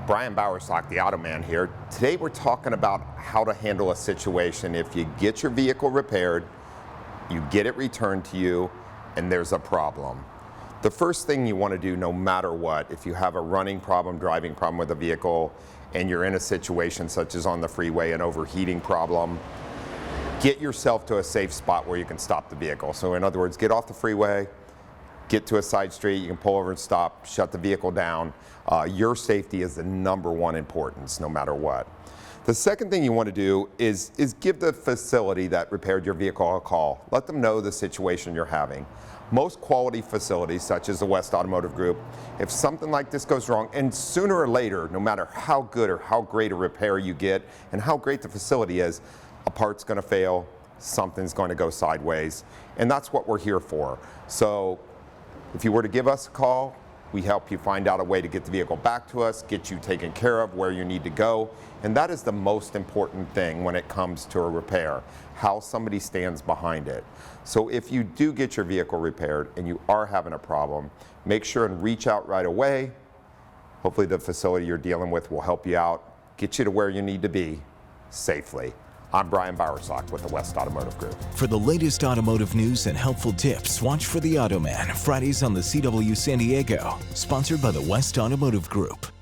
Brian Bowersock, the Auto Man here. Today we're talking about how to handle a situation if you get your vehicle repaired, you get it returned to you, and there's a problem. The first thing you want to do, no matter what, if you have a running problem, driving problem with a vehicle, and you're in a situation such as on the freeway, an overheating problem, get yourself to a safe spot where you can stop the vehicle. So in other words, get off the freeway, get to a side street, you can pull over and stop, shut the vehicle down. Your safety is the #1 importance, no matter what. The second thing you want to do is give the facility that repaired your vehicle a call. Let them know the situation you're having. Most quality facilities, such as the West Automotive Group, if something like this goes wrong, and sooner or later, no matter how good or how great a repair you get and how great the facility is, a part's going to fail, something's going to go sideways, and that's what we're here for. So if you were to give us a call, we help you find out a way to get the vehicle back to us, get you taken care of where you need to go, and that is the most important thing when it comes to a repair, how somebody stands behind it. So if you do get your vehicle repaired and you are having a problem, make sure and reach out right away. Hopefully the facility you're dealing with will help you out, get you to where you need to be safely. I'm Brian Bowersock with the West Automotive Group. For the latest automotive news and helpful tips, watch for The Auto Man, Fridays on the CW San Diego, sponsored by the West Automotive Group.